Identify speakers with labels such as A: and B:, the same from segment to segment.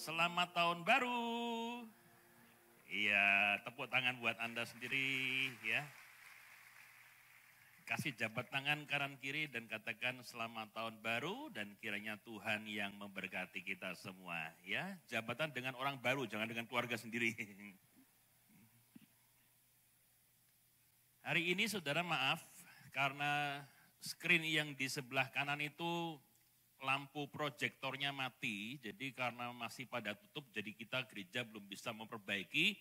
A: Selamat tahun baru. Iya, tepuk tangan buat Anda sendiri ya. Kasih jabat tangan kanan kiri dan katakan selamat tahun baru dan kiranya Tuhan yang memberkati kita semua ya. Jabatan dengan orang baru, jangan dengan keluarga sendiri. Hari ini saudara maaf karena screen yang di sebelah kanan itu lampu proyektornya mati, jadi karena masih pada tutup, jadi kita gereja belum bisa memperbaiki.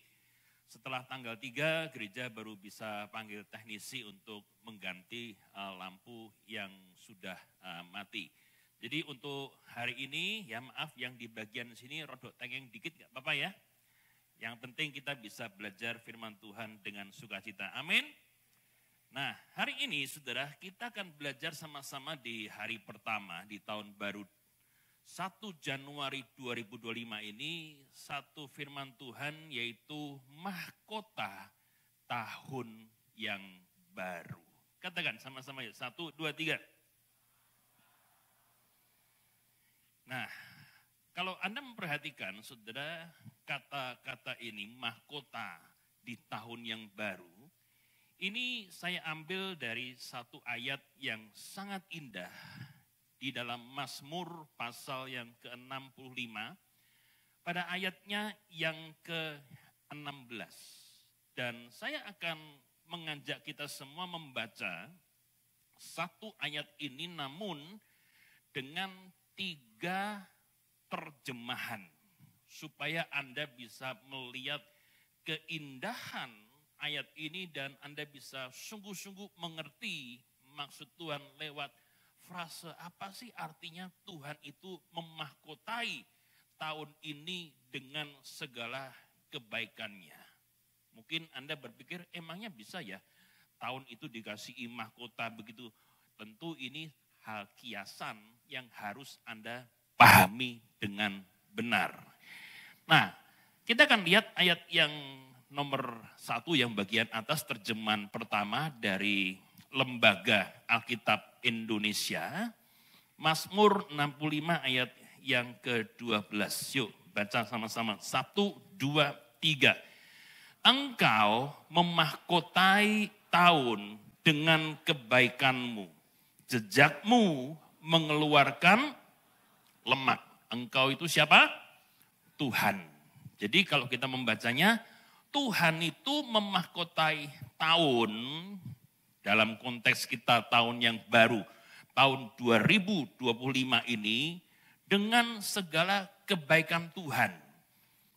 A: Setelah tanggal 3, gereja baru bisa panggil teknisi untuk mengganti lampu yang sudah mati. Jadi untuk hari ini, ya maaf yang di bagian sini rodok tengeng dikit gak apa-apa ya. Yang penting kita bisa belajar firman Tuhan dengan sukacita. Amin. Nah, hari ini saudara kita akan belajar sama-sama di hari pertama di tahun baru 1 Januari 2025 ini satu firman Tuhan yaitu mahkota tahun yang baru. Katakan sama-sama ya, 1, 2, 3. Nah, kalau Anda memperhatikan saudara kata-kata ini mahkota di tahun yang baru. Ini saya ambil dari satu ayat yang sangat indah di dalam Mazmur pasal yang ke-65 pada ayatnya yang ke-16. Dan saya akan mengajak kita semua membaca satu ayat ini namun dengan 3 terjemahan supaya Anda bisa melihat keindahan ayat ini dan Anda bisa sungguh-sungguh mengerti maksud Tuhan lewat frase apa sih artinya Tuhan itu memahkotai tahun ini dengan segala kebaikannya. Mungkin Anda berpikir emangnya bisa ya tahun itu dikasih mahkota begitu. Tentu ini hal kiasan yang harus Anda pahami dengan benar. Nah, kita akan lihat ayat yang nomor 1 yang bagian atas terjemahan pertama dari Lembaga Alkitab Indonesia. Mazmur 65 ayat yang ke-12. Yuk baca sama-sama. 1, 2, 3. Engkau memahkotai tahun dengan kebaikanmu. Jejakmu mengeluarkan lemak. Engkau itu siapa? Tuhan. Jadi kalau kita membacanya, Tuhan itu memahkotai tahun, dalam konteks kita tahun yang baru, tahun 2025 ini, dengan segala kebaikan Tuhan.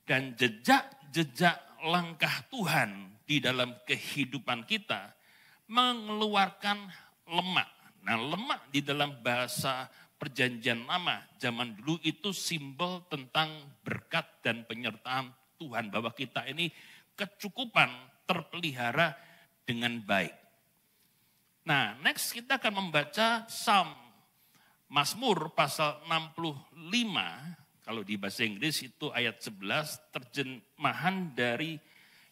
A: Dan jejak-jejak langkah Tuhan di dalam kehidupan kita, mengeluarkan lemak. Nah, lemak di dalam bahasa Perjanjian Lama zaman dulu itu simbol tentang berkat dan penyertaan Tuhan. Bahwa kita ini kecukupan terpelihara dengan baik. Nah, next kita akan membaca Psalm Mazmur pasal 65. Kalau di bahasa Inggris itu ayat 11 terjemahan dari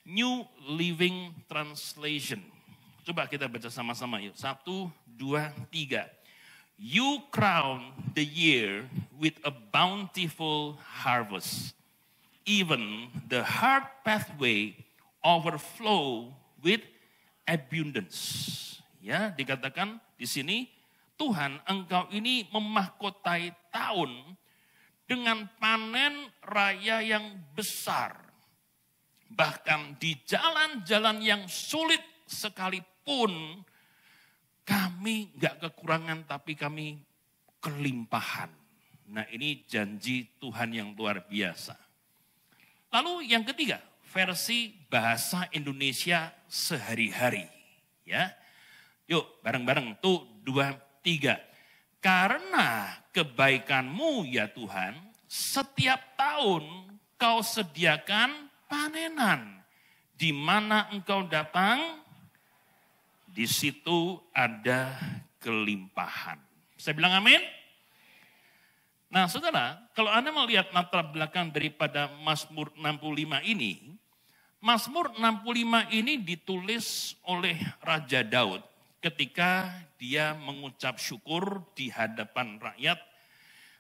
A: New Living Translation. Coba kita baca sama-sama yuk. 1, 2, 3. You crown the year with a bountiful harvest. Even the hard pathway overflow with abundance. Ya, dikatakan di sini Tuhan engkau ini memahkotai tahun dengan panen raya yang besar. Bahkan di jalan-jalan yang sulit sekalipun kami enggak kekurangan tapi kami kelimpahan. Nah, ini janji Tuhan yang luar biasa. Lalu yang ketiga, versi bahasa Indonesia sehari-hari. Ya, yuk bareng-bareng tuh 2, 3. Karena kebaikanmu ya Tuhan, setiap tahun kau sediakan panenan. Di mana engkau datang, di situ ada kelimpahan. Saya bilang amin. Nah saudara, kalau Anda melihat latar belakang daripada Mazmur 65 ini, Mazmur 65 ini ditulis oleh Raja Daud ketika dia mengucap syukur di hadapan rakyat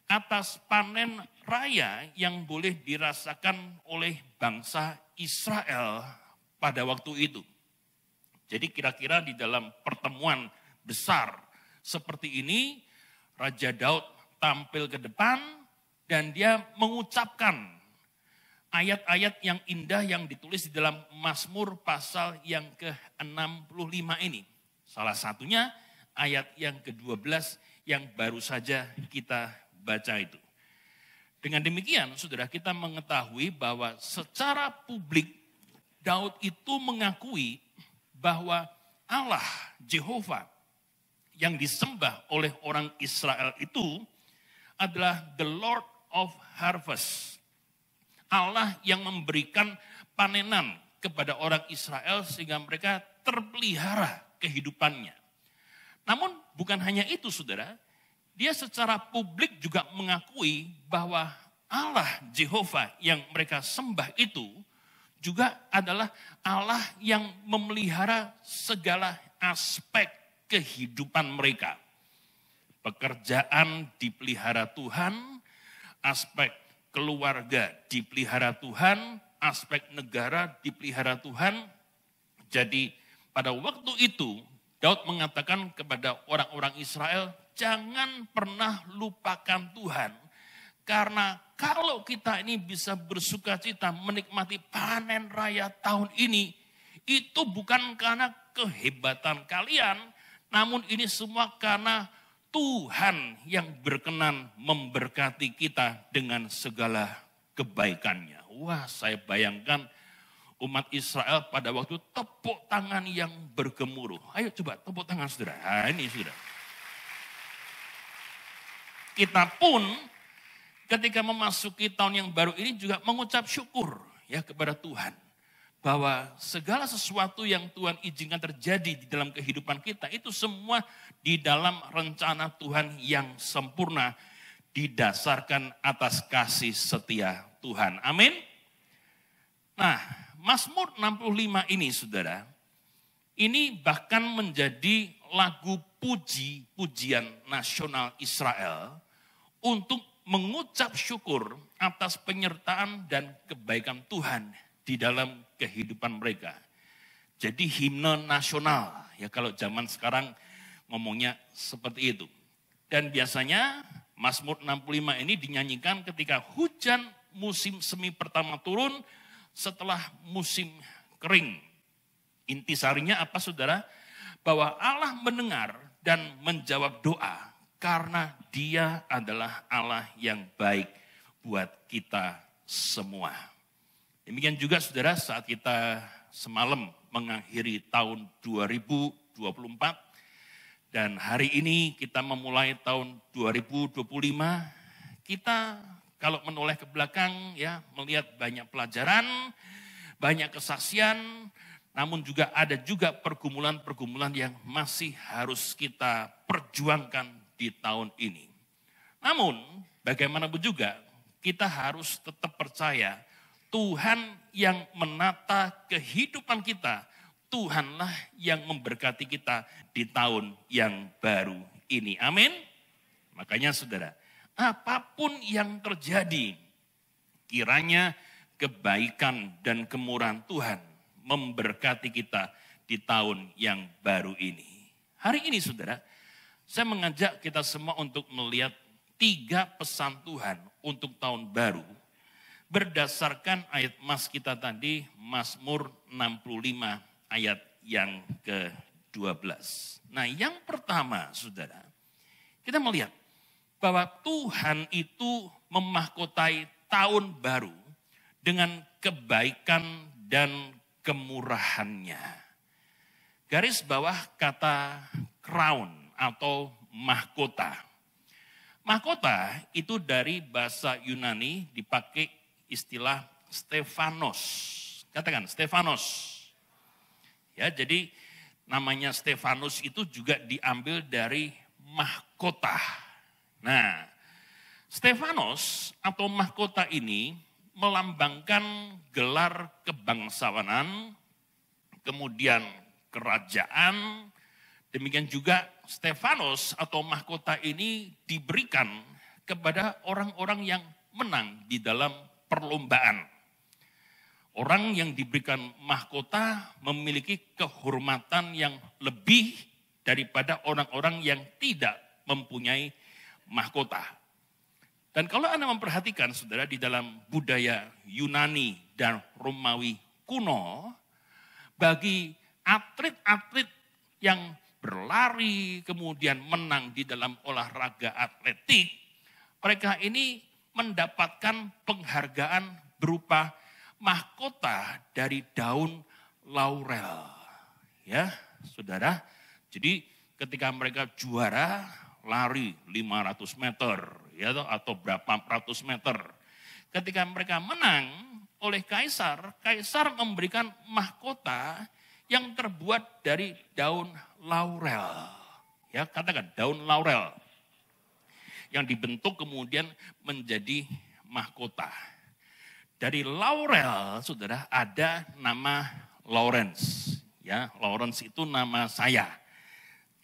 A: atas panen raya yang boleh dirasakan oleh bangsa Israel pada waktu itu. Jadi kira-kira di dalam pertemuan besar seperti ini, Raja Daud tampil ke depan dan dia mengucapkan ayat-ayat yang indah yang ditulis di dalam Mazmur pasal yang ke-65 ini. Salah satunya ayat yang ke-12 yang baru saja kita baca itu. Dengan demikian, saudara, kita mengetahui bahwa secara publik Daud itu mengakui bahwa Allah Jehovah yang disembah oleh orang Israel itu adalah the Lord of Harvest. Allah yang memberikan panenan kepada orang Israel sehingga mereka terpelihara kehidupannya. Namun bukan hanya itu, saudara. Dia secara publik juga mengakui bahwa Allah Jehovah yang mereka sembah itu juga adalah Allah yang memelihara segala aspek kehidupan mereka. Pekerjaan dipelihara Tuhan, aspek keluarga dipelihara Tuhan, aspek negara dipelihara Tuhan. Jadi pada waktu itu Daud mengatakan kepada orang-orang Israel, jangan pernah lupakan Tuhan. Karena kalau kita ini bisa bersuka cita menikmati panen raya tahun ini, itu bukan karena kehebatan kalian, namun ini semua karena Tuhan yang berkenan memberkati kita dengan segala kebaikannya. Wah, saya bayangkan umat Israel pada waktu tepuk tangan yang bergemuruh. Ayo coba tepuk tangan saudara. Nah, ini saudara. Kita pun ketika memasuki tahun yang baru ini juga mengucap syukur ya kepada Tuhan. Bahwa segala sesuatu yang Tuhan izinkan terjadi di dalam kehidupan kita itu semua di dalam rencana Tuhan yang sempurna. Didasarkan atas kasih setia Tuhan. Amin. Nah, Mazmur 65 ini saudara, ini bahkan menjadi lagu pujian nasional Israel untuk mengucap syukur atas penyertaan dan kebaikan Tuhan di dalam kehidupan mereka. Jadi himne nasional, ya kalau zaman sekarang ngomongnya seperti itu. Dan biasanya Mazmur 65 ini dinyanyikan ketika hujan musim semi pertama turun setelah musim kering. Intisarinya apa saudara? Bahwa Allah mendengar dan menjawab doa. Karena dia adalah Allah yang baik buat kita semua. Demikian juga saudara saat kita semalam mengakhiri tahun 2024. Dan hari ini kita memulai tahun 2025. Kita kalau menoleh ke belakang ya melihat banyak pelajaran, banyak kesaksian. Namun juga ada juga pergumulan-pergumulan yang masih harus kita perjuangkan di tahun ini. Namun bagaimanapun juga kita harus tetap percaya Tuhan yang menata kehidupan kita, Tuhanlah yang memberkati kita di tahun yang baru ini. Amin. Makanya saudara, apapun yang terjadi, kiranya kebaikan dan kemurahan Tuhan memberkati kita di tahun yang baru ini. Hari ini saudara, saya mengajak kita semua untuk melihat 3 pesan Tuhan untuk tahun baru. Berdasarkan ayat mas kita tadi, Mazmur 65 ayat yang ke-12. Nah yang pertama saudara, kita melihat bahwa Tuhan itu memahkotai tahun baru dengan kebaikan dan kemurahannya. Garis bawah kata crown atau mahkota. Mahkota itu dari bahasa Yunani dipakai istilah Stefanos. Katakan Stefanos. Ya, jadi namanya Stefanus itu juga diambil dari mahkota. Nah, Stefanos atau mahkota ini melambangkan gelar kebangsawanan, kemudian kerajaan. Demikian juga Stefanos atau mahkota ini diberikan kepada orang-orang yang menang di dalam perlombaan. Orang yang diberikan mahkota memiliki kehormatan yang lebih daripada orang-orang yang tidak mempunyai mahkota. Dan kalau Anda memperhatikan, saudara, di dalam budaya Yunani dan Romawi kuno, bagi atlet-atlet yang berlari kemudian menang di dalam olahraga atletik, mereka ini mendapatkan penghargaan berupa mahkota dari daun laurel. Ya, saudara. Jadi ketika mereka juara lari 500 meter ya, atau berapa ratus meter. Ketika mereka menang oleh kaisar, kaisar memberikan mahkota yang terbuat dari daun laurel. Ya, katakan daun laurel. Yang dibentuk kemudian menjadi mahkota. Dari laurel, saudara, ada nama Lawrence. Ya, Lawrence itu nama saya.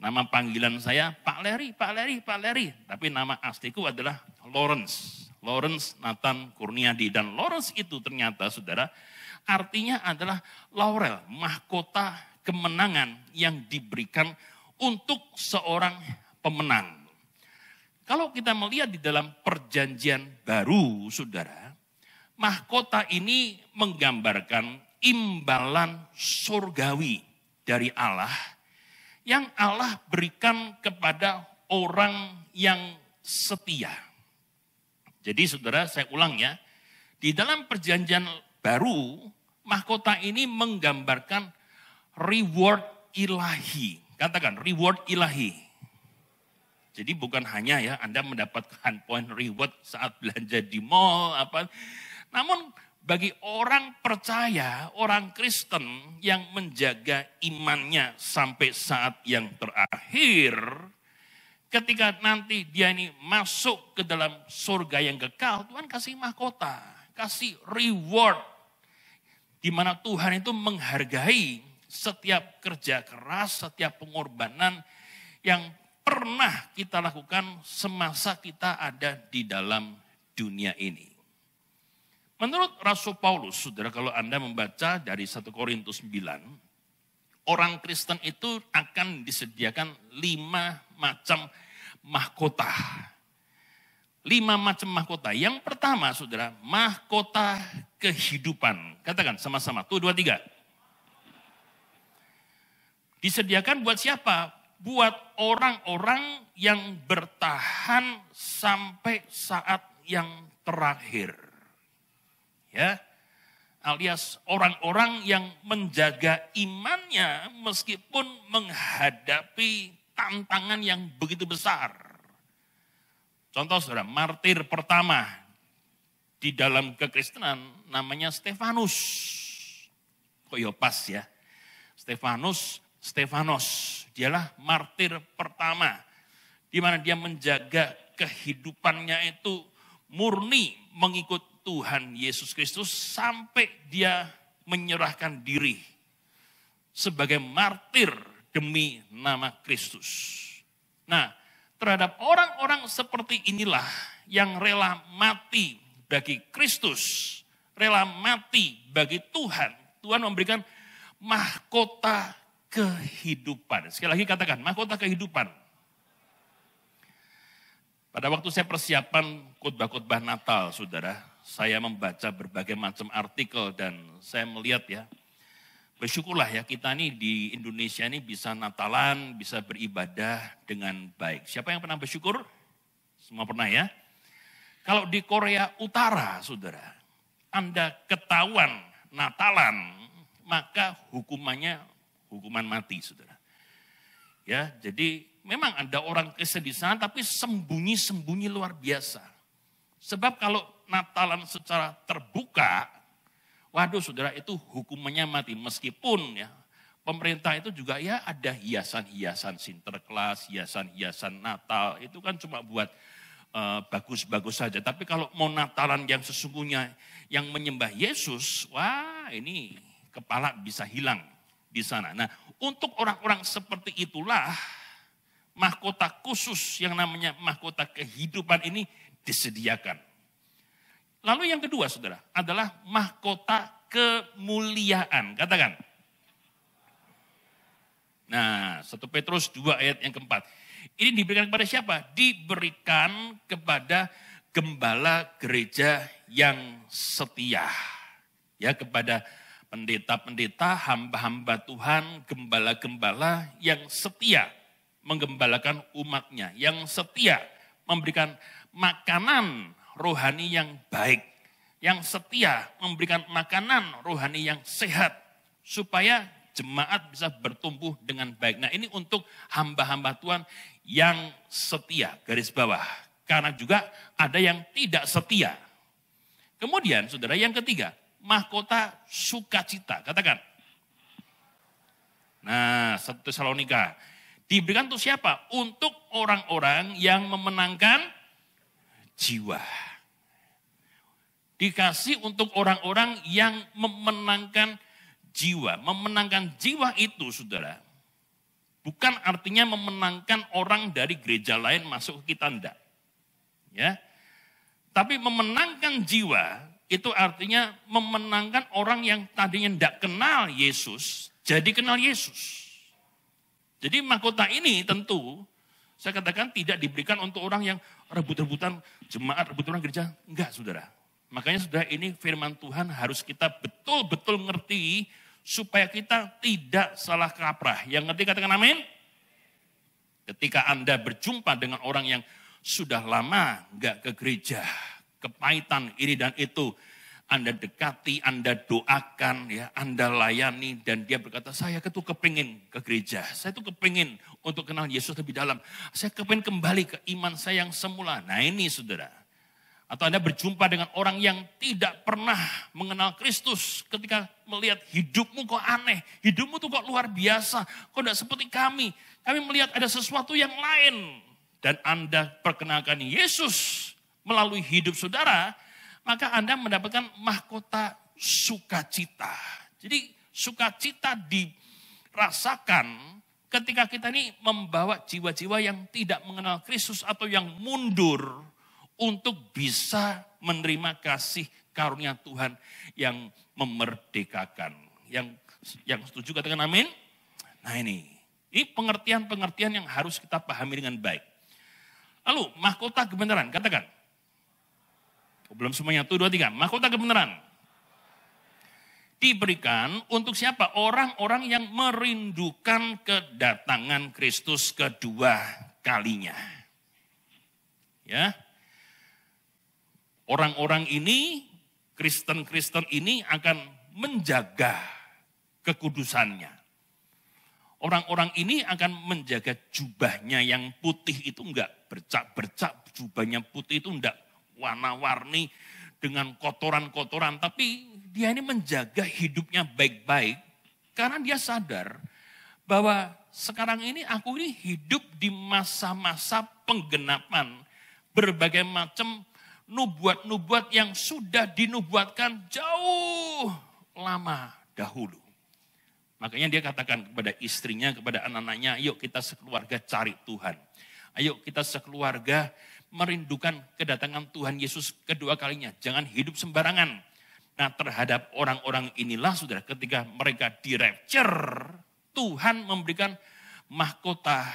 A: Nama panggilan saya Pak Leri, Pak Leri, Pak Leri. Tapi nama asliku adalah Lawrence. Lawrence Nathan Kurniadi. Dan Lawrence itu ternyata, saudara, artinya adalah laurel, mahkota kemenangan yang diberikan untuk seorang pemenang. Kalau kita melihat di dalam perjanjian baru, saudara, mahkota ini menggambarkan imbalan surgawi dari Allah yang Allah berikan kepada orang yang setia. Jadi saudara, saya ulang ya, di dalam perjanjian baru, mahkota ini menggambarkan reward ilahi. Katakan reward ilahi. Jadi bukan hanya ya Anda mendapatkan poin reward saat belanja di mall, namun bagi orang percaya, orang Kristen yang menjaga imannya sampai saat yang terakhir, ketika nanti dia ini masuk ke dalam surga yang kekal, Tuhan kasih mahkota, kasih reward. Di mana Tuhan itu menghargai setiap kerja keras, setiap pengorbanan yang pernah kita lakukan semasa kita ada di dalam dunia ini. Menurut Rasul Paulus, saudara, kalau Anda membaca dari 1 Korintus 9, orang Kristen itu akan disediakan 5 macam mahkota. 5 macam mahkota. Yang pertama, saudara, mahkota kehidupan. Katakan sama-sama, 1, 2, 3. Disediakan buat siapa? Buat orang-orang yang bertahan sampai saat yang terakhir. Ya, alias orang-orang yang menjaga imannya meskipun menghadapi tantangan yang begitu besar. Contoh saudara, martir pertama di dalam kekristenan namanya Stefanus. Kok ya pas ya? Stefanos, dialah martir pertama. Di mana dia menjaga kehidupannya itu murni mengikut Tuhan Yesus Kristus sampai dia menyerahkan diri sebagai martir demi nama Kristus. Nah, terhadap orang-orang seperti inilah yang rela mati bagi Kristus, rela mati bagi Tuhan. Tuhan memberikan mahkota kehidupan. Sekali lagi katakan, mahkota kehidupan. Pada waktu saya persiapan khotbah-khotbah Natal, saudara, saya membaca berbagai macam artikel dan saya melihat ya, bersyukurlah ya kita nih di Indonesia ini bisa Natalan, bisa beribadah dengan baik. Siapa yang pernah bersyukur? Semua pernah ya? Kalau di Korea Utara, saudara, Anda ketahuan Natalan, maka hukumannya hukuman mati, saudara. Ya, jadi memang ada orang Kristen di sana tapi sembunyi-sembunyi luar biasa. Sebab kalau Natalan secara terbuka, waduh saudara, itu hukumannya mati. Meskipun ya pemerintah itu juga ya ada hiasan-hiasan Sinterklas, hiasan-hiasan Natal. Itu kan cuma buat bagus-bagus saja. Tapi kalau mau Natalan yang sesungguhnya yang menyembah Yesus, wah ini kepala bisa hilang di sana. Nah, untuk orang-orang seperti itulah mahkota khusus yang namanya mahkota kehidupan ini disediakan. Lalu yang kedua, saudara, adalah mahkota kemuliaan. Katakan. Nah, 1 Petrus 2 ayat yang keempat. Ini diberikan kepada siapa? Diberikan kepada gembala gereja yang setia. Ya, kepada pendeta-pendeta, hamba-hamba Tuhan, gembala-gembala yang setia menggembalakan umatnya. Yang setia memberikan makanan rohani yang baik. Yang setia memberikan makanan rohani yang sehat. Supaya jemaat bisa bertumbuh dengan baik. Nah, ini untuk hamba-hamba Tuhan yang setia, garis bawah. Karena juga ada yang tidak setia. Kemudian, saudara, yang ketiga, mahkota sukacita. Katakan. Nah, 1 Tesalonika. Diberikan untuk siapa? Untuk orang-orang yang memenangkan jiwa. Dikasih untuk orang-orang yang memenangkan jiwa. Memenangkan jiwa itu, saudara, bukan artinya memenangkan orang dari gereja lain masuk ke kita, enggak. Ya. Tapi memenangkan jiwa itu artinya memenangkan orang yang tadinya enggak kenal Yesus, jadi kenal Yesus. Jadi mahkota ini tentu saya katakan tidak diberikan untuk orang yang rebut-rebutan jemaat, rebut-rebutan gereja. Enggak, saudara. Makanya saudara, ini firman Tuhan harus kita betul-betul ngerti supaya kita tidak salah kaprah. Yang ngerti katakan amin. Ketika Anda berjumpa dengan orang yang sudah lama enggak ke gereja, kepahitan ini dan itu, Anda dekati, Anda doakan, ya, Anda layani, dan dia berkata, saya tuh kepingin ke gereja, saya tuh kepingin untuk kenal Yesus lebih dalam, saya kepingin kembali ke iman saya yang semula. Nah ini, saudara. Atau Anda berjumpa dengan orang yang tidak pernah mengenal Kristus, ketika melihat hidupmu kok aneh, hidupmu tuh kok luar biasa, kok tidak seperti kami melihat ada sesuatu yang lain. Dan Anda perkenalkan Yesus melalui hidup saudara, maka Anda mendapatkan mahkota sukacita. Jadi sukacita dirasakan ketika kita ini membawa jiwa-jiwa yang tidak mengenal Kristus atau yang mundur untuk bisa menerima kasih karunia Tuhan yang memerdekakan. Yang setuju katakan amin. Nah ini pengertian-pengertian yang harus kita pahami dengan baik. Lalu mahkota kebenaran, katakan. Belum semuanya, 1, 2, 3. Mahkota kebenaran diberikan untuk siapa? Orang-orang yang merindukan kedatangan Kristus kedua kalinya. Ya. Orang-orang ini, Kristen-Kristen ini akan menjaga kekudusannya. Orang-orang ini akan menjaga jubahnya yang putih itu enggak bercak-bercak, jubahnya putih itu enggak warna-warni dengan kotoran-kotoran, tapi dia ini menjaga hidupnya baik-baik karena dia sadar bahwa sekarang ini aku ini hidup di masa-masa penggenapan berbagai macam nubuat-nubuat yang sudah dinubuatkan jauh lama dahulu. Makanya dia katakan kepada istrinya, kepada anak-anaknya, yuk kita sekeluarga cari Tuhan. Ayo kita sekeluarga merindukan kedatangan Tuhan Yesus kedua kalinya. Jangan hidup sembarangan. Nah terhadap orang-orang inilah saudara, ketika mereka di-rapture, Tuhan memberikan mahkota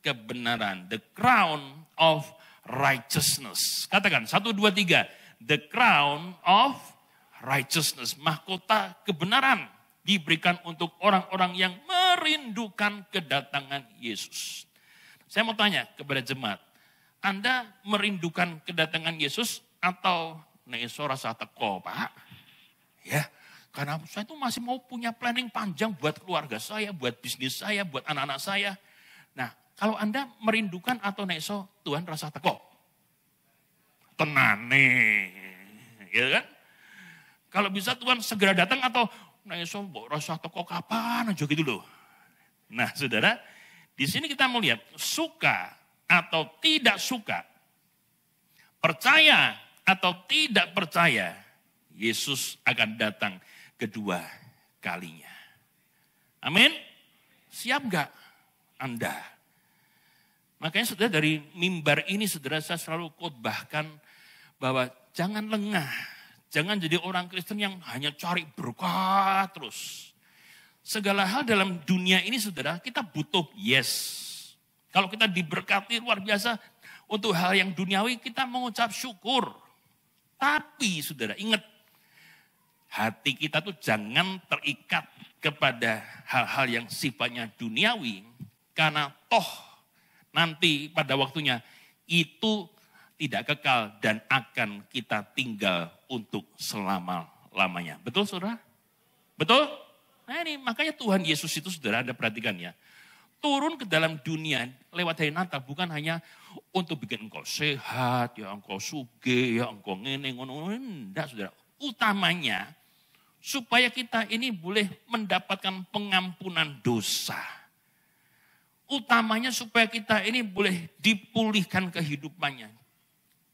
A: kebenaran. The crown of righteousness. Katakan 1, 2, 3. The crown of righteousness. Mahkota kebenaran diberikan untuk orang-orang yang merindukan kedatangan Yesus. Saya mau tanya kepada jemaat, Anda merindukan kedatangan Yesus atau neso rasa teko, Pak? Ya, karena saya itu masih mau punya planning panjang buat keluarga saya, buat bisnis saya, buat anak-anak saya. Nah, kalau Anda merindukan atau neso, Tuhan rasa teko. Tenane, ya kan? Kalau bisa Tuhan segera datang atau neso rasa teko kapan aja gitu loh. Nah, saudara, di sini kita mau lihat suka atau tidak suka, percaya atau tidak percaya, Yesus akan datang kedua kalinya. Amin. Siap gak Anda? Makanya saudara, dari mimbar ini saudara, saya selalu khotbahkan bahwa jangan lengah. Jangan jadi orang Kristen yang hanya cari berkat terus. Segala hal dalam dunia ini saudara, kita butuh yes. Kalau kita diberkati luar biasa untuk hal yang duniawi, kita mengucap syukur. Tapi saudara ingat, hati kita tuh jangan terikat kepada hal-hal yang sifatnya duniawi. Karena toh nanti pada waktunya itu tidak kekal dan akan kita tinggal untuk selama-lamanya. Betul saudara? Betul? Nah ini makanya Tuhan Yesus itu saudara, Anda perhatikan ya. Turun ke dalam dunia lewat hari Natal bukan hanya untuk bikin engkau sehat, ya engkau sugih, ya engkau ngene, ngono. Enggak saudara. Utamanya supaya kita ini boleh mendapatkan pengampunan dosa. Utamanya supaya kita ini boleh dipulihkan kehidupannya.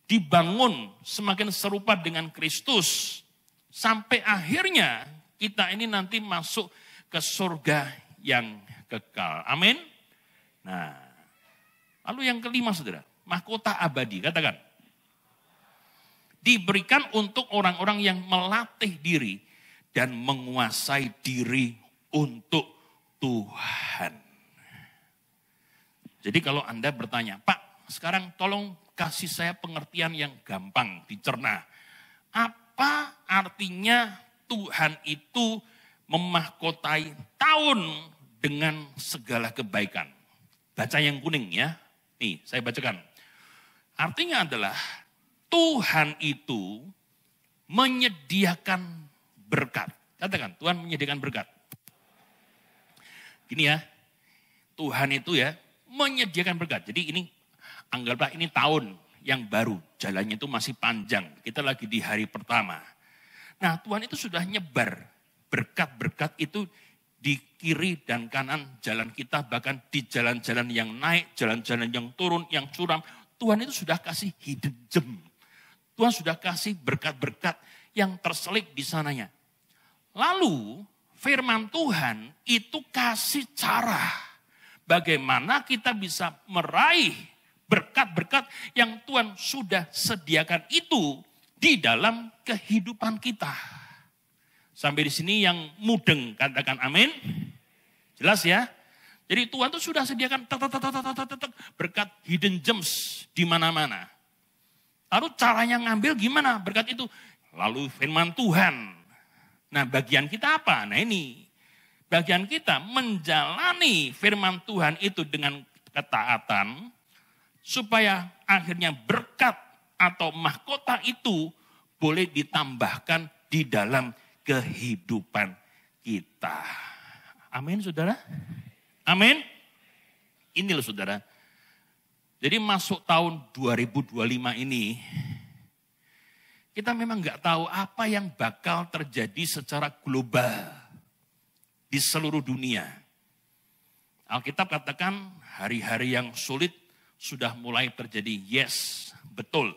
A: Dibangun semakin serupa dengan Kristus. Sampai akhirnya kita ini nanti masuk ke surga yang kekal. Amin. Nah, lalu yang kelima saudara, mahkota abadi. Katakan. Diberikan untuk orang-orang yang melatih diri dan menguasai diri untuk Tuhan. Jadi kalau Anda bertanya, Pak, sekarang tolong kasih saya pengertian yang gampang dicerna. Apa artinya Tuhan itu memahkotai tahun dengan segala kebaikan? Baca yang kuning ya. Nih, saya bacakan. Artinya adalah Tuhan itu menyediakan berkat. Katakan, Tuhan menyediakan berkat. Gini ya, Tuhan itu ya menyediakan berkat. Jadi ini anggaplah ini tahun yang baru, jalannya itu masih panjang. Kita lagi di hari pertama. Nah Tuhan itu sudah nyebar berkat-berkat itu di kiri dan kanan jalan kita. Bahkan di jalan-jalan yang naik, jalan-jalan yang turun, yang curam. Tuhan itu sudah kasih hidden gem. Tuhan sudah kasih berkat-berkat yang terselip di sananya. Lalu firman Tuhan itu kasih cara bagaimana kita bisa meraih berkat-berkat yang Tuhan sudah sediakan itu di dalam kehidupan kita. Sampai di sini yang mudeng katakan amin. Jelas ya? Jadi Tuhan itu sudah sediakan berkat hidden gems di mana-mana. Lalu caranya ngambil gimana berkat itu? Lalu firman Tuhan. Nah bagian kita apa? Nah ini. Bagian kita menjalani firman Tuhan itu dengan ketaatan. Supaya akhirnya berkat atau mahkota itu boleh ditambahkan di dalam kehidupan kita. Amin saudara? Amin? Ini loh saudara. Jadi masuk tahun 2025 ini, kita memang nggak tahu apa yang bakal terjadi secara global di seluruh dunia. Alkitab katakan hari-hari yang sulit sudah mulai terjadi. Yes, betul.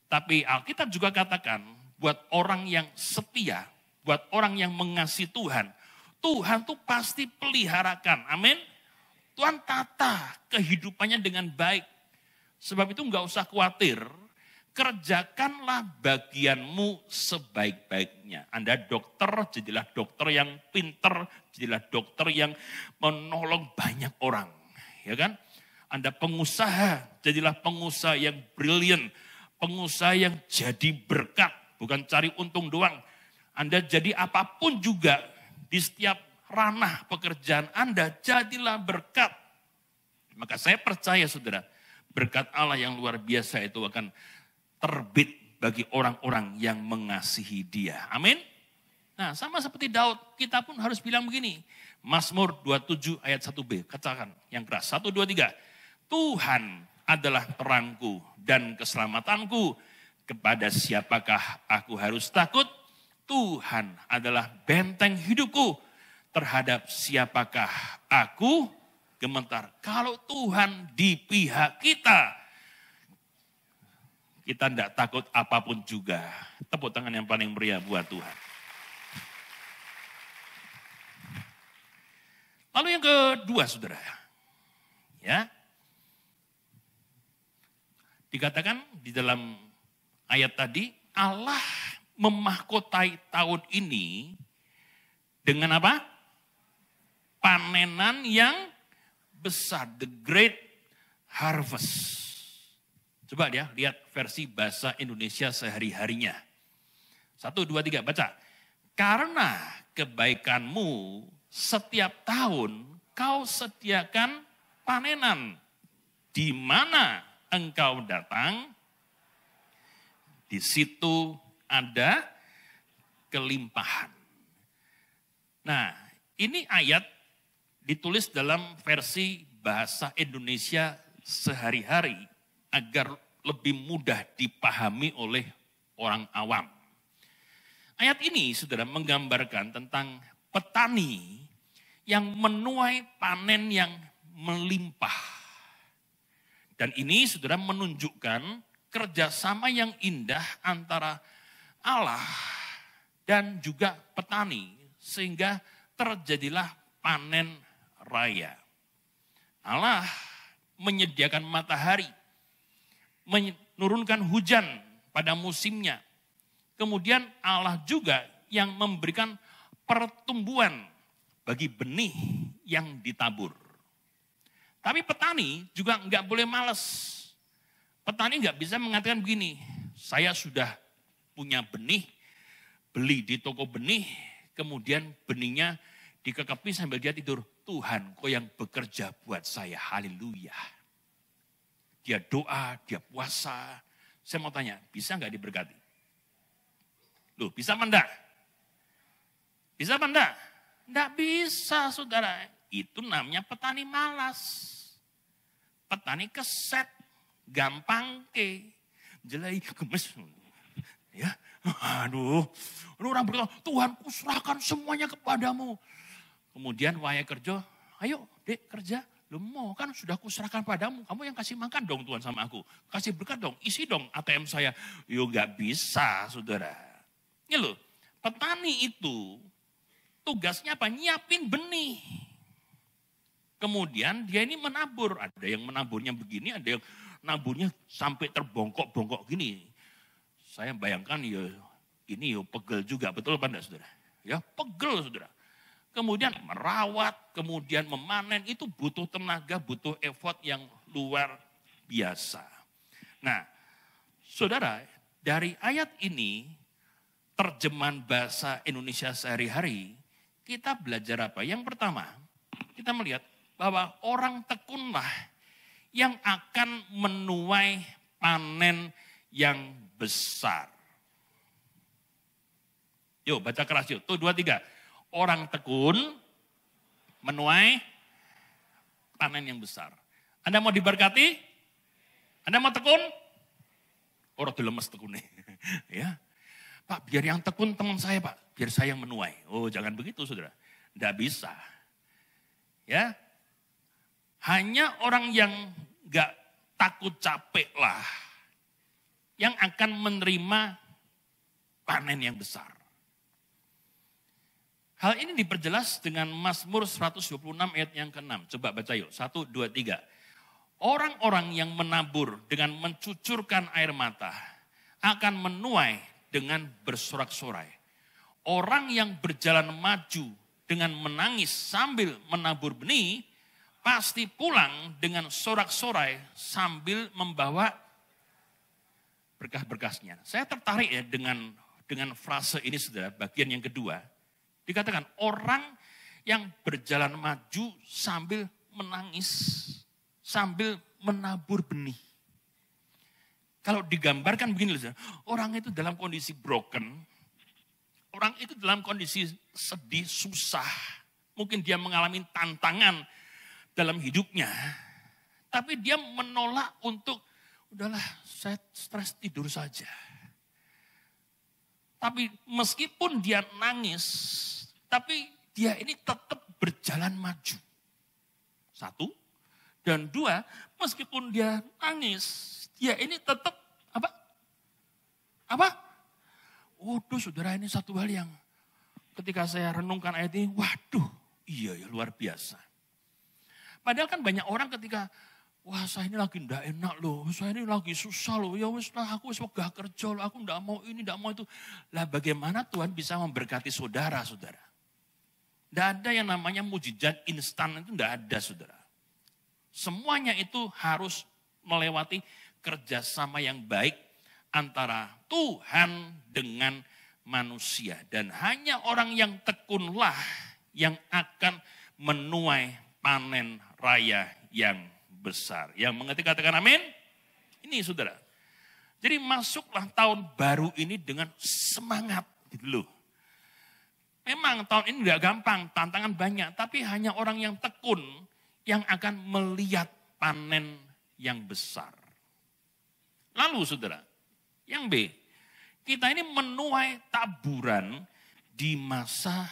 A: Tapi Alkitab juga katakan buat orang yang setia, buat orang yang mengasihi Tuhan, Tuhan tuh pasti peliharakan. Amin. Tuhan tata kehidupannya dengan baik. Sebab itu enggak usah khawatir. Kerjakanlah bagianmu sebaik-baiknya. Anda dokter, jadilah dokter yang pinter, jadilah dokter yang menolong banyak orang. Ya kan? Anda pengusaha, jadilah pengusaha yang brilian. Pengusaha yang jadi berkat, bukan cari untung doang. Anda jadi apapun juga di setiap ranah pekerjaan Anda, jadilah berkat. Maka saya percaya saudara, berkat Allah yang luar biasa itu akan terbit bagi orang-orang yang mengasihi Dia. Amin. Nah sama seperti Daud, kita pun harus bilang begini. Mazmur 27 ayat 1b, katakan yang keras. 1, 2, 3. Tuhan adalah terangku dan keselamatanku. Kepada siapakah aku harus takut? Tuhan adalah benteng hidupku. Terhadap siapakah aku gemetar? Kalau Tuhan di pihak kita tidak takut apapun juga. Tepuk tangan yang paling meriah buat Tuhan. Lalu yang kedua saudara. Ya. Dikatakan di dalam ayat tadi, Allah memahkotai tahun ini dengan apa? Panenan yang besar, the great harvest. Coba dia lihat versi bahasa Indonesia sehari-harinya. 1, 2, 3, baca. Karena kebaikanmu setiap tahun kau sediakan panenan. Di mana engkau datang, di situ ada kelimpahan. Nah, ini ayat ditulis dalam versi bahasa Indonesia sehari-hari agar lebih mudah dipahami oleh orang awam. Ayat ini, saudara, menggambarkan tentang petani yang menuai panen yang melimpah. Dan ini, saudara, menunjukkan kerjasama yang indah antara Allah dan juga petani. Sehingga terjadilah panen raya. Allah menyediakan matahari, menurunkan hujan pada musimnya. Kemudian Allah juga yang memberikan pertumbuhan bagi benih yang ditabur. Tapi petani juga enggak boleh malas. Petani enggak bisa mengatakan begini, saya sudah punya benih, beli di toko benih, kemudian benihnya dikekepi sambil dia tidur. Tuhan, kau yang bekerja buat saya, haleluya. Dia doa, dia puasa. Saya mau tanya, bisa enggak diberkati? Loh, bisa apa enggak? Bisa apa enggak? Enggak bisa, saudara. Itu namanya petani malas. Petani keset, gampang ke. Jelai, gemes. Ya, aduh. Orang berkata, Tuhan kuserahkan semuanya kepadamu. Kemudian waya kerja, ayo dek kerja. Lu mau kan sudah kuserahkan padamu. Kamu yang kasih makan dong Tuhan sama aku. Kasih berkat dong, isi dong ATM saya. Yo gak bisa, saudara. Ini loh, petani itu tugasnya apa? Nyiapin benih. Kemudian dia ini menabur. Ada yang menaburnya begini, ada yang naburnya sampai terbongkok-bongkok gini. Saya bayangkan ya ini ya pegel juga, betul apa enggak saudara? Ya pegel saudara. Kemudian merawat, kemudian memanen itu butuh tenaga, butuh effort yang luar biasa. Nah saudara, dari ayat ini, terjemahan bahasa Indonesia sehari-hari, kita belajar apa? Yang pertama, kita melihat bahwa orang tekunlah yang akan menuai panen yang besar. Yuk baca keras yuk, tuh 2, 3. Orang tekun menuai panen yang besar. Anda mau diberkati? Anda mau tekun? Orang tuh lemes tekun nih. Ya. Pak, biar yang tekun teman saya, Pak. Biar saya yang menuai. Oh, jangan begitu, saudara. Tidak bisa. Ya. Hanya orang yang gak takut capek lah yang akan menerima panen yang besar. Hal ini diperjelas dengan Mazmur 126 ayat yang ke-6. Coba baca yuk. 1, 2, 3. Orang-orang yang menabur dengan mencucurkan air mata akan menuai dengan bersorak-sorai. Orang yang berjalan maju dengan menangis sambil menabur benih, pasti pulang dengan sorak-sorai sambil membawa berkah-berkasnya. Saya tertarik ya dengan frase ini saudara, bagian yang kedua. Dikatakan orang yang berjalan maju sambil menangis, sambil menabur benih. Kalau digambarkan begini, orang itu dalam kondisi broken, orang itu dalam kondisi sedih, susah. Mungkin dia mengalami tantangan dalam hidupnya. Tapi dia menolak untuk, udahlah saya stres tidur saja. Tapi meskipun dia nangis, tapi dia ini tetap berjalan maju. 1. Dan 2, meskipun dia nangis, dia ini tetap apa? Apa? Waduh saudara, ini satu hal yang ketika saya renungkan ayat ini, waduh iya ya luar biasa. Padahal kan banyak orang ketika, wah saya ini lagi ndak enak loh, saya ini lagi susah loh, ya wis lah aku wis wegah kerja loh, aku ndak mau ini, ndak mau itu. Lah bagaimana Tuhan bisa memberkati saudara-saudara? Ndak ada yang namanya mujizat instan, itu ndak ada saudara. Semuanya itu harus melewati kerjasama yang baik antara Tuhan dengan manusia. Dan hanya orang yang tekunlah yang akan menuai panen raya yang besar. Yang mengerti katakan amin? Ini saudara. Jadi masuklah tahun baru ini dengan semangat gitu loh. Memang tahun ini gak gampang, tantangan banyak. Tapi hanya orang yang tekun yang akan melihat panen yang besar. Lalu saudara, yang B, kita ini menuai taburan di masa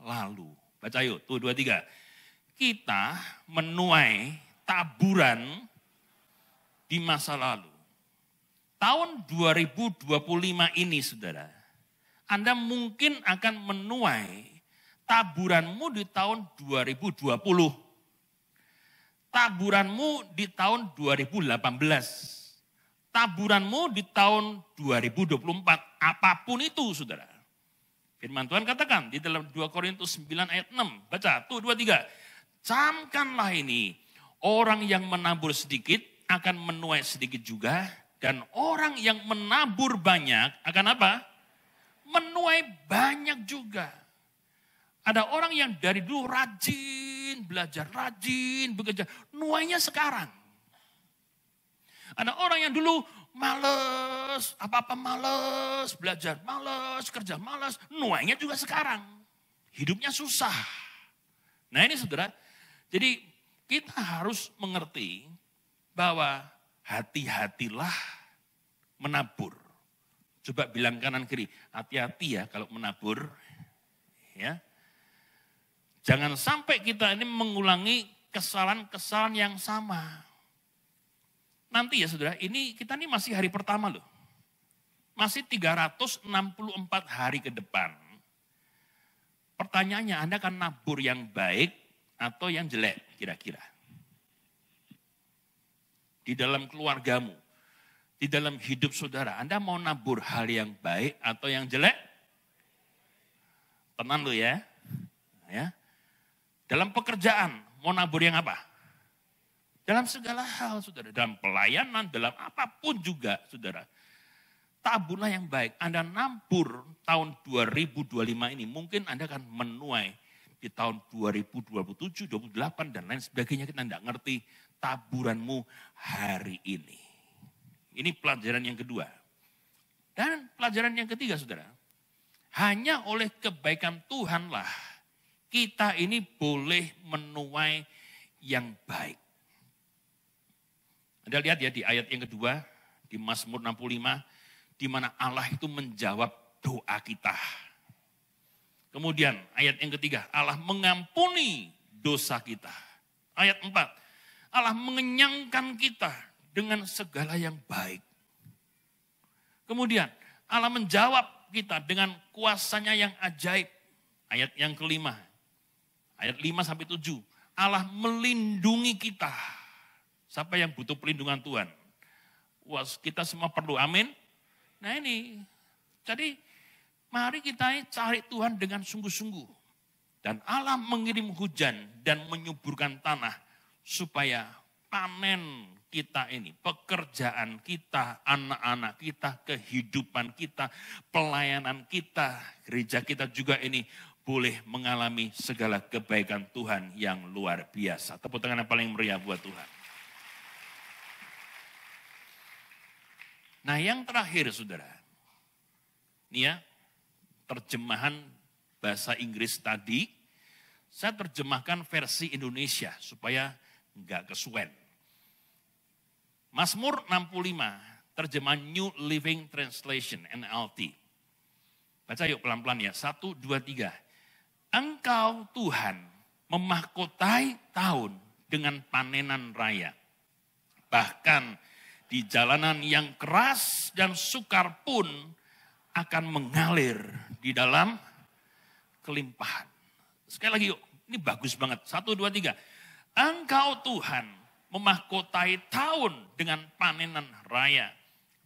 A: lalu. Baca yuk, tuh 2, 3. Kita menuai taburan di masa lalu. Tahun 2025 ini saudara, Anda mungkin akan menuai taburanmu di tahun 2020. Taburanmu di tahun 2018. Taburanmu di tahun 2024. Apapun itu saudara. Firman Tuhan katakan di dalam 2 Korintus 9 ayat 6. Baca, tuh 2, 3. Camkanlah ini. Orang yang menabur sedikit akan menuai sedikit juga. Dan orang yang menabur banyak akan apa? Menuai banyak juga. Ada orang yang dari dulu rajin belajar, rajin bekerja. Nuainya sekarang. Ada orang yang dulu males, apa-apa males, belajar males, kerja males, nuainya juga sekarang. Hidupnya susah. Nah ini saudara, jadi kita harus mengerti bahwa hati-hatilah menabur. Coba bilang kanan kiri, hati-hati ya kalau menabur. Ya. Jangan sampai kita ini mengulangi kesalahan-kesalahan yang sama. Nanti ya saudara, kita ini masih hari pertama loh. Masih 364 hari ke depan. Pertanyaannya, Anda akan nabur yang baik atau yang jelek kira-kira? Di dalam keluargamu, di dalam hidup saudara, Anda mau nabur hal yang baik atau yang jelek? Tenang loh ya. Dalam pekerjaan, mau nabur yang apa? Dalam segala hal, saudara. Dalam pelayanan, dalam apapun juga, saudara. Taburlah yang baik. Anda nabur tahun 2025 ini, mungkin Anda akan menuai di tahun 2027, 2028, dan lain sebagainya. Kita tidak ngerti taburanmu hari ini. Ini pelajaran yang kedua. Dan pelajaran yang ketiga, saudara. Hanya oleh kebaikan Tuhanlah, kita ini boleh menuai yang baik. Anda lihat ya di ayat yang kedua, di Mazmur 65, di mana Allah itu menjawab doa kita. Kemudian ayat yang ketiga, Allah mengampuni dosa kita. Ayat 4, Allah mengenyangkan kita dengan segala yang baik. Kemudian Allah menjawab kita dengan kuasanya yang ajaib. Ayat yang kelima, ayat 5-7, Allah melindungi kita. Siapa yang butuh perlindungan Tuhan? Wah, kita semua perlu, amin. Nah ini, jadi mari kita cari Tuhan dengan sungguh-sungguh. Dan Allah mengirim hujan dan menyuburkan tanah supaya panen kita ini, pekerjaan kita, anak-anak kita, kehidupan kita, pelayanan kita, gereja kita juga ini boleh mengalami segala kebaikan Tuhan yang luar biasa. Tepuk tangan yang paling meriah buat Tuhan. Nah yang terakhir saudara, ini ya terjemahan bahasa Inggris tadi, saya terjemahkan versi Indonesia supaya enggak kesuwen. Mazmur 65, terjemahan New Living Translation, NLT. Baca yuk pelan-pelan ya, 1, 2, 3. Engkau Tuhan memahkotai tahun dengan panenan raya. Bahkan di jalanan yang keras dan sukar pun akan mengalir di dalam kelimpahan. Sekali lagi yuk, ini bagus banget. 1, 2, 3. Engkau Tuhan memahkotai tahun dengan panenan raya.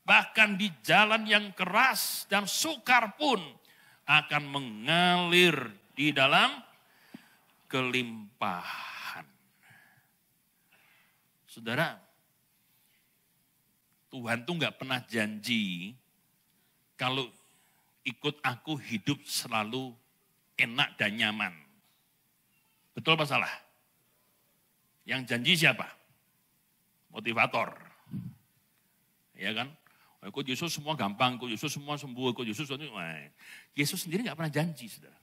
A: Bahkan di jalan yang keras dan sukar pun akan mengalir di dalam kelimpahan. Saudara, Tuhan tuh gak pernah janji kalau ikut aku hidup selalu enak dan nyaman. Betul apa salah? Yang janji siapa? Motivator. Ya kan? Ikut Yesus semua gampang, ikut Yesus semua sembuh, ikut Yesus. Yesus sendiri gak pernah janji, saudara.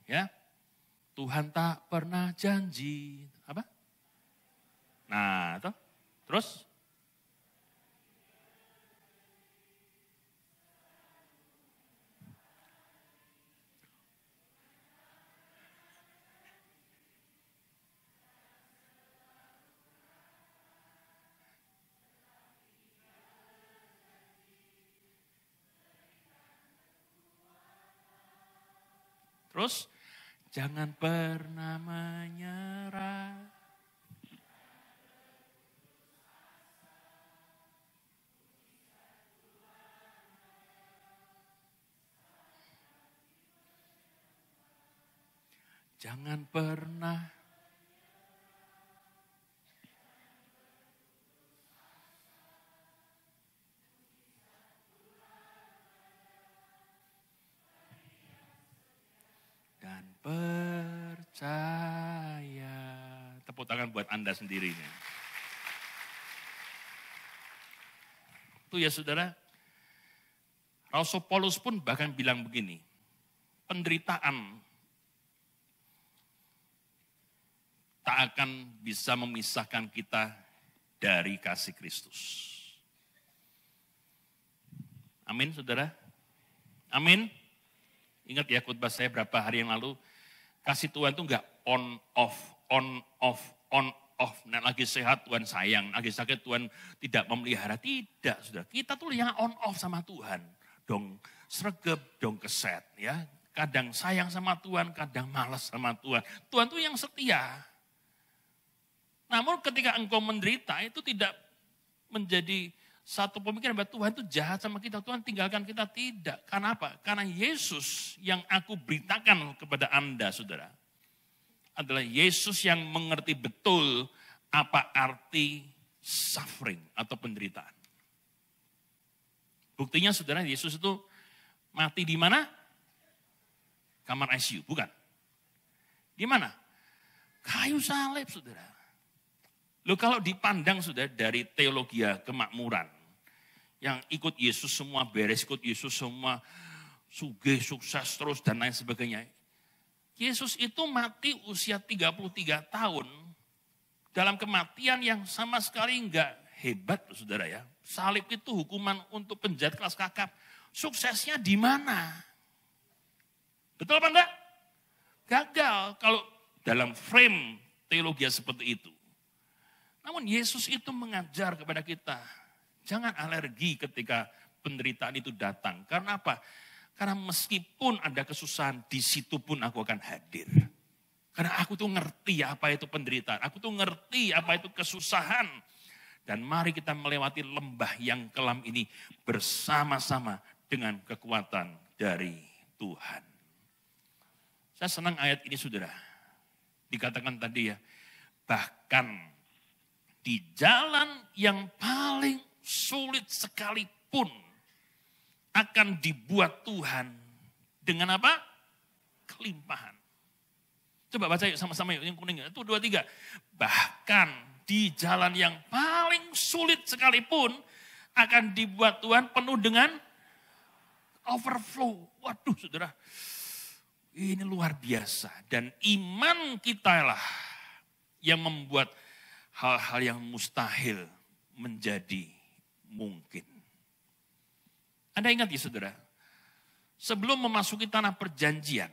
A: Ya, Tuhan tak pernah janji. Apa? Nah, toh? Terus? Terus, jangan pernah menyerah. Jangan pernah. Dan percaya. Tepuk tangan buat Anda sendiri. Itu ya saudara. Rasul Paulus pun bahkan bilang begini. Penderitaan tak akan bisa memisahkan kita dari kasih Kristus. Amin saudara. Amin. Ingat ya khotbah saya berapa hari yang lalu, kasih Tuhan itu enggak on off. Nah, lagi sehat Tuhan sayang, lagi sakit Tuhan tidak memelihara. Tidak, saudara. Kita tuh yang on off sama Tuhan. Dong sregep, dong keset. Ya. Kadang sayang sama Tuhan, kadang malas sama Tuhan. Tuhan tuh yang setia. Namun ketika engkau menderita itu tidak menjadi satu pemikiran bahwa Tuhan itu jahat sama kita, Tuhan tinggalkan kita, tidak. Karena apa? Karena Yesus yang aku beritakan kepada Anda, saudara, adalah Yesus yang mengerti betul apa arti suffering atau penderitaan. Buktinya saudara, Yesus itu mati di mana? Kamar ICU, bukan? Di mana? Kayu salib, saudara. Loh kalau dipandang sudah dari teologi kemakmuran, yang ikut Yesus semua beres, ikut Yesus semua sugih, sukses terus dan lain sebagainya. Yesus itu mati usia 33 tahun dalam kematian yang sama sekali enggak hebat, saudara ya. Salib itu hukuman untuk penjahat kelas kakap. Suksesnya di mana? Betul apa enggak? Gagal kalau dalam frame teologi seperti itu. Namun Yesus itu mengajar kepada kita, jangan alergi ketika penderitaan itu datang. Karena apa? Karena meskipun ada kesusahan, di situ pun aku akan hadir. Karena aku tuh ngerti apa itu penderitaan, aku tuh ngerti apa itu kesusahan. Dan mari kita melewati lembah yang kelam ini bersama-sama dengan kekuatan dari Tuhan. Saya senang ayat ini saudara. Dikatakan tadi ya, bahkan di jalan yang paling sulit sekalipun akan dibuat Tuhan dengan apa? Kelimpahan. Coba baca yuk sama-sama yuk, yang kuning itu 2, 3. Bahkan di jalan yang paling sulit sekalipun akan dibuat Tuhan penuh dengan overflow. Waduh saudara, ini luar biasa. Dan iman kita lah yang membuat hal-hal yang mustahil menjadi mungkin. Anda ingat ya saudara, sebelum memasuki tanah perjanjian,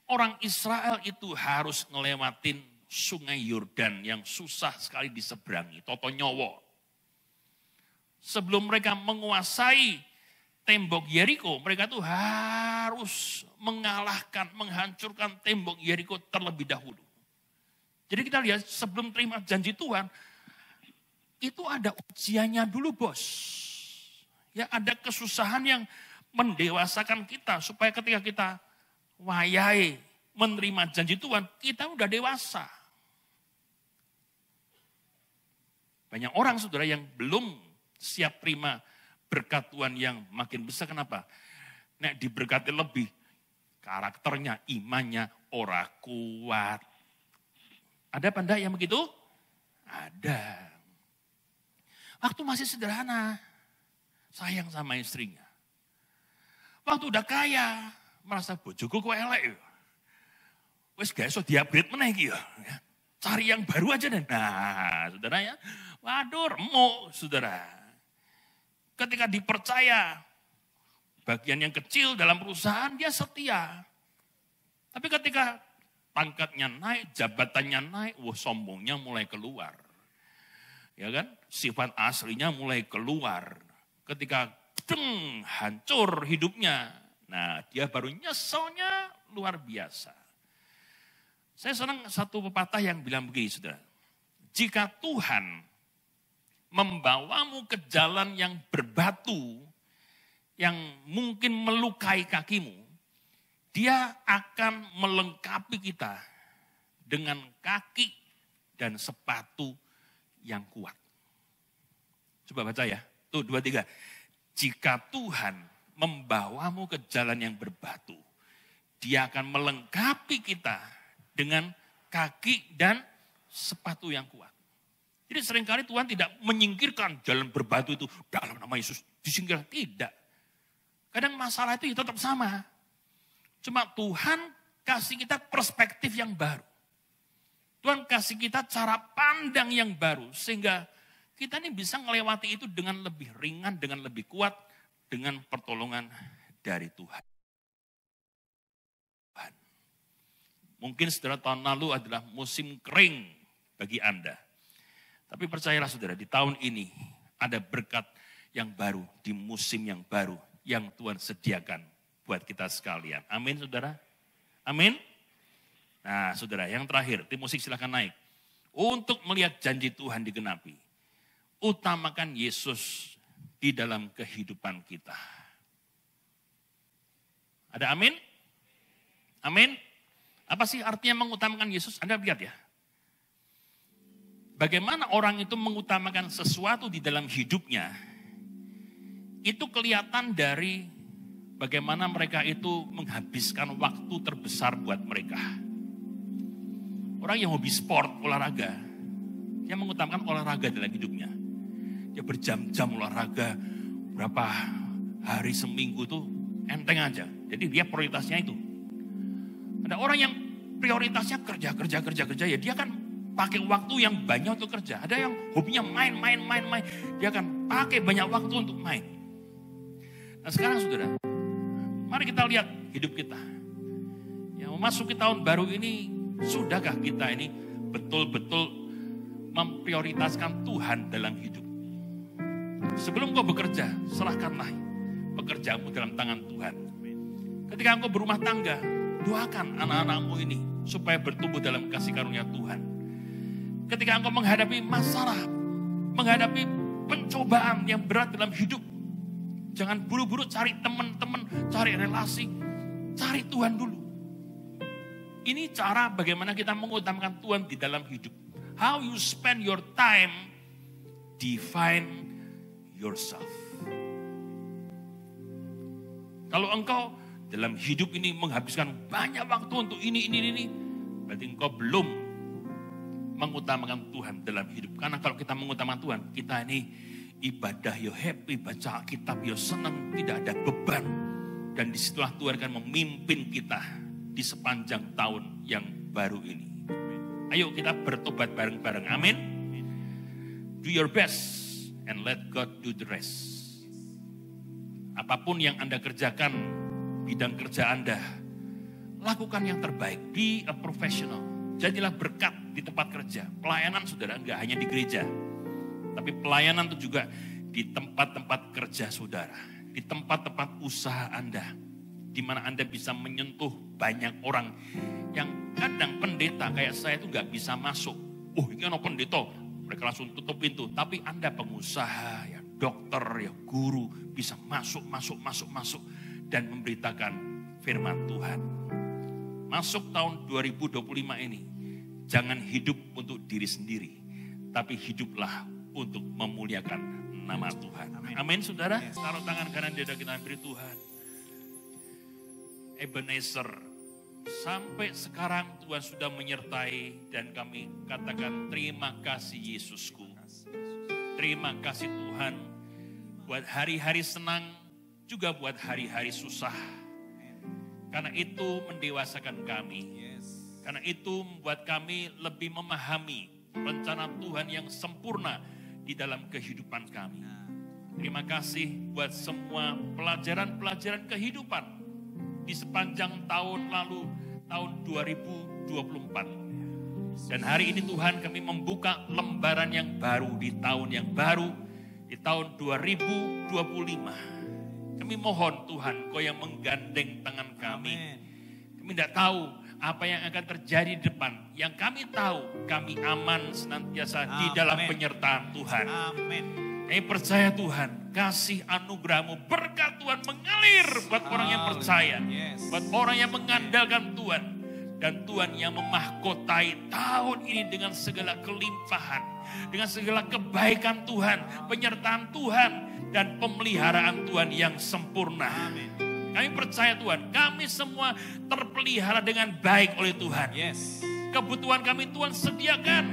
A: orang Israel itu harus ngelewatin sungai Yordan yang susah sekali diseberangi, toto nyowo. Sebelum mereka menguasai tembok Yeriko, mereka tuh harus mengalahkan, menghancurkan tembok Yeriko terlebih dahulu. Jadi kita lihat sebelum terima janji Tuhan, itu ada ujiannya dulu bos. Ya ada kesusahan yang mendewasakan kita supaya ketika kita wayai menerima janji Tuhan, kita udah dewasa. Banyak orang saudara yang belum siap terima berkat Tuhan yang makin besar. Kenapa? Nek diberkati lebih, karakternya, imannya ora kuat. Ada apa enggak yang begitu? Ada. Waktu masih sederhana, sayang sama istrinya. Waktu udah kaya, merasa bojoku kok elek. Wes gak iso di-upgrade meneh iki ya. Cari yang baru aja deh. Nah, saudara ya. Waduh, remuk, saudara. Ketika dipercaya bagian yang kecil dalam perusahaan, dia setia. Tapi ketika pangkatnya naik, jabatannya naik, wah sombongnya mulai keluar. Ya kan? Sifat aslinya mulai keluar. Ketika hancur hidupnya. Nah, dia baru nyeselnya luar biasa. Saya senang satu pepatah yang bilang begini, saudara. Jika Tuhan membawamu ke jalan yang berbatu, yang mungkin melukai kakimu, dia akan melengkapi kita dengan kaki dan sepatu yang kuat. Coba baca ya. Tuh 2, 3. Jika Tuhan membawamu ke jalan yang berbatu, dia akan melengkapi kita dengan kaki dan sepatu yang kuat. Jadi seringkali Tuhan tidak menyingkirkan jalan berbatu itu dalam nama Yesus. Disingkirkan, tidak. Kadang masalah itu tetap sama. Cuma Tuhan kasih kita perspektif yang baru. Tuhan kasih kita cara pandang yang baru. Sehingga kita ini bisa melewati itu dengan lebih ringan, dengan lebih kuat. Dengan pertolongan dari Tuhan. Mungkin saudara tahun lalu adalah musim kering bagi Anda. Tapi percayalah saudara, di tahun ini ada berkat yang baru, di musim yang baru yang Tuhan sediakan buat kita sekalian. Amin saudara? Amin? Nah saudara, yang terakhir, tim musik silakan naik. Untuk melihat janji Tuhan digenapi, utamakan Yesus di dalam kehidupan kita. Ada amin? Amin? Apa sih artinya mengutamakan Yesus? Anda lihat ya. Bagaimana orang itu mengutamakan sesuatu di dalam hidupnya, itu kelihatan dari bagaimana mereka itu menghabiskan waktu terbesar buat mereka. Orang yang hobi sport, olahraga, dia mengutamakan olahraga dalam hidupnya. Dia berjam-jam olahraga, berapa hari seminggu tuh enteng aja. Jadi dia prioritasnya itu. Ada orang yang prioritasnya kerja, ya dia kan pakai waktu yang banyak untuk kerja. Ada yang hobinya main. Dia akan pakai banyak waktu untuk main. Nah sekarang saudara, mari kita lihat hidup kita. Yang memasuki tahun baru ini, sudahkah kita ini betul-betul memprioritaskan Tuhan dalam hidup? Sebelum kau bekerja, serahkanlah pekerjaanmu dalam tangan Tuhan. Ketika engkau berumah tangga, doakan anak-anakmu ini supaya bertumbuh dalam kasih karunia Tuhan. Ketika engkau menghadapi masalah, menghadapi pencobaan yang berat dalam hidup, jangan buru-buru cari teman-teman, cari relasi, cari Tuhan dulu. Ini cara bagaimana kita mengutamakan Tuhan di dalam hidup. How you spend your time, define yourself. Kalau engkau dalam hidup ini menghabiskan banyak waktu untuk ini, berarti engkau belum mengutamakan Tuhan dalam hidup. Karena kalau kita mengutamakan Tuhan, kita ini ibadah yo happy, baca Alkitab yo senang, tidak ada beban. Dan disitulah Tuhan akan memimpin kita di sepanjang tahun yang baru ini. Ayo kita bertobat bareng-bareng, amin. Do your best and let God do the rest. Apapun yang Anda kerjakan, bidang kerja Anda, lakukan yang terbaik. Be a professional. Jadilah berkat di tempat kerja. Pelayanan saudara enggak hanya di gereja, tapi pelayanan itu juga di tempat-tempat kerja saudara, di tempat-tempat usaha Anda, di mana Anda bisa menyentuh banyak orang yang Kadang pendeta kayak saya itu nggak bisa masuk. Oh, ini ono pendeta, mereka langsung tutup pintu. Tapi Anda pengusaha, ya dokter, ya guru, bisa masuk dan memberitakan firman Tuhan. Masuk tahun 2025 ini, jangan hidup untuk diri sendiri, tapi hiduplah untuk memuliakan nama Tuhan. Amin, saudara. Taruh tangan kanan dada kita, beri Tuhan. Ebenezer, sampai sekarang Tuhan sudah menyertai dan kami katakan terima kasih Yesusku. Terima kasih Tuhan buat hari-hari senang, juga buat hari-hari susah. Karena itu mendewasakan kami. Karena itu membuat kami lebih memahami rencana Tuhan yang sempurna di dalam kehidupan kami. Terima kasih buat semua pelajaran-pelajaran kehidupan di sepanjang tahun lalu, tahun 2024. Dan hari ini Tuhan kami membuka lembaran yang baru di tahun yang baru, di tahun 2025. Kami mohon Tuhan, Kau yang menggandeng tangan kami. Kami tidak tahu apa yang akan terjadi di depan. Yang kami tahu, kami aman senantiasa di dalam penyertaan Tuhan. Kami percaya Tuhan, kasih anugerah-Mu, berkat Tuhan mengalir buat orang yang percaya. Buat orang yang mengandalkan Tuhan. Dan Tuhan yang memahkotai tahun ini dengan segala kelimpahan. Dengan segala kebaikan Tuhan, penyertaan Tuhan, dan pemeliharaan Tuhan yang sempurna. Kami percaya Tuhan, kami semua terpelihara dengan baik oleh Tuhan. Kebutuhan kami Tuhan sediakan.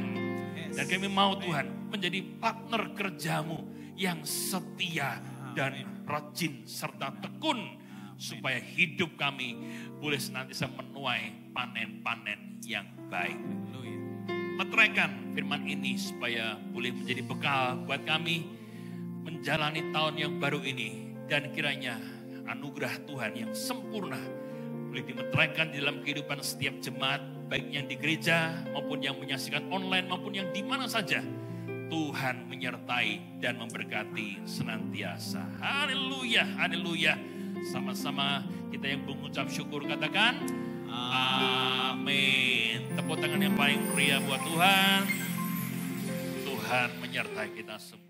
A: Dan kami mau Tuhan menjadi partner kerja-Mu yang setia dan rajin serta tekun. Supaya hidup kami boleh senantiasa menuai panen-panen yang baik. Meteraikan firman ini supaya boleh menjadi bekal buat kami menjalani tahun yang baru ini. Dan kiranya anugerah Tuhan yang sempurna boleh dimeteraikan di dalam kehidupan setiap jemaat, baik yang di gereja maupun yang menyaksikan online maupun yang di mana saja. Tuhan menyertai dan memberkati senantiasa. Haleluya, haleluya. Sama-sama kita yang mengucap syukur katakan amin. Tepuk tangan yang paling meriah buat Tuhan. Tuhan menyertai kita semua.